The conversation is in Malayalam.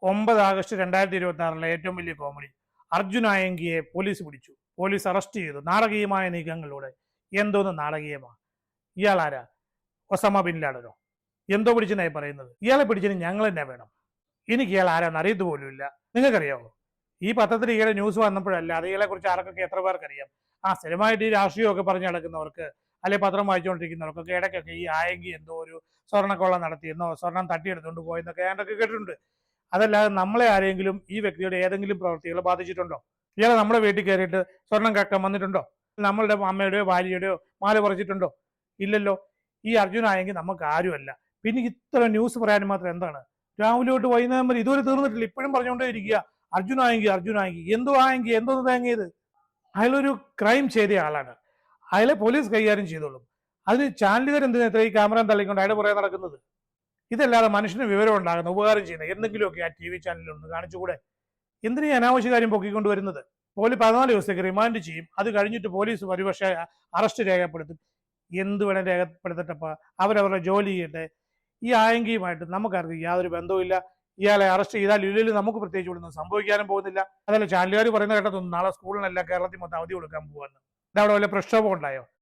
9 ആഗസ്റ്റ് 2026 ഏറ്റവും വലിയ കോമഡി. അർജുൻ ആയങ്കിയെ പോലീസ് പിടിച്ചു. പോലീസ് അറസ്റ്റ് ചെയ്തു നാടകീയമായ നീക്കങ്ങളിലൂടെ. എന്തോന്ന് നാടകീയമാണ്? ഇയാൾ ആരാ? ഒസാമ ബിൻ ലാഡനോ? എന്തോ പിടിച്ചെന്നായി പറയുന്നത്? ഇയാളെ പിടിച്ചതിന് ഞങ്ങൾ തന്നെ വേണം. എനിക്ക് ഇയാൾ ആരാന്ന് അറിയത്ത് പോലുമില്ല. നിങ്ങൾക്കറിയാമോ? ഈ പത്രത്തിൽ ഇയാളെ ന്യൂസ് വന്നപ്പോഴല്ല, അത് ഇയാളെ കുറിച്ച് ആർക്കൊക്കെ എത്ര പേർക്ക് അറിയാം? സ്ഥിരമായിട്ട് ഈ രാഷ്ട്രീയമൊക്കെ പറഞ്ഞ് നടക്കുന്നവർക്ക്, അല്ലെ പത്രം വായിച്ചുകൊണ്ടിരിക്കുന്നവർക്കൊക്കെ ഇടയ്ക്കൊക്കെ ഈ ആയെങ്കിൽ എന്തോ ഒരു സ്വർണ്ണക്കൊള്ള നടത്തിയെന്നോ സ്വർണം തട്ടിയെടുത്തുകൊണ്ട് പോയെന്നൊക്കെ ഞാനൊക്കെ കേട്ടിട്ടുണ്ട്. അതല്ലാതെ നമ്മളെ ആരെങ്കിലും ഈ വ്യക്തിയുടെ ഏതെങ്കിലും പ്രവൃത്തികൾ ബാധിച്ചിട്ടുണ്ടോ? ഇയാളെ നമ്മുടെ വീട്ടിൽ കയറിയിട്ട് സ്വർണം കക്കാൻ വന്നിട്ടുണ്ടോ? നമ്മളുടെ അമ്മയുടെയോ ഭാര്യയുടെയോ മാല പറിച്ചിട്ടുണ്ടോ? ഇല്ലല്ലോ. ഈ അർജുൻ ആയെങ്കിൽ നമുക്ക് ആരുമല്ല. പിന്നെ ഇത്ര ന്യൂസ് പറയാൻ മാത്രം എന്താണ്? രാവിലെ തൊട്ട് വൈകുന്നേരം വരെ ഇതുവരെ തീർന്നിട്ടില്ല, ഇപ്പോഴും പറഞ്ഞുകൊണ്ടേ ഇരിക്കുക അർജുൻ ആയെങ്കിൽ അർജുൻ ആയെങ്കിൽ. എന്തോ ആയെങ്കിൽ എന്തോന്ന് തേങ്ങിയത്? അയാളൊരു ക്രൈം ചെയ്ത ആളാണ്. അയാളെ പോലീസ് കൈകാര്യം ചെയ്തോളും. അതിന് ചാനലുകാർ എന്തിനാ ഇത്ര ഈ ക്യാമറ തള്ളിക്കൊണ്ട് അയാളുടെ പുറകെ നടക്കുന്നത്? ഇതല്ലാതെ മനുഷ്യന് വിവരം ഉണ്ടാകുന്ന, ഉപകാരം ചെയ്യുന്ന എന്തെങ്കിലുമൊക്കെ ആ TV ചാനലിൽ ഒന്ന് കാണിച്ചുകൂടെ? എന്തിനാ ഈ അനാവശ്യ കാര്യം പൊക്കിക്കൊണ്ട് വരുന്നത്? 14 ദിവസത്തേക്ക് റിമാൻഡ് ചെയ്യും. അത് കഴിഞ്ഞിട്ട് പോലീസ് ഒരുപക്ഷെ അറസ്റ്റ് രേഖപ്പെടുത്തും. എന്ത് വേണേൽ രേഖപ്പെടുത്തട്ടപ്പ, അവരവരുടെ ജോലി ചെയ്യട്ടെ. ഈ ആയെങ്കിയുമായിട്ട് നമുക്കറിയാം യാതൊരു ബന്ധവുമില്ല. ഇയാളെ അറസ്റ്റ് ചെയ്താൽ ഇല്ലെങ്കിൽ നമുക്ക് പ്രത്യേകിച്ച് ഇവിടെ ഒന്നും സംഭവിക്കാനും പോകുന്നില്ല. അതല്ല ചാനലുകാർ പറയുന്ന കേട്ടതൊന്നും നാളെ സ്കൂളിനല്ല കേരളത്തിൽ മൊത്തം അവധി കൊടുക്കാൻ പോവാന്ന്. ഇതവിടെ വല്ല പ്രക്ഷോഭം ഉണ്ടായോ?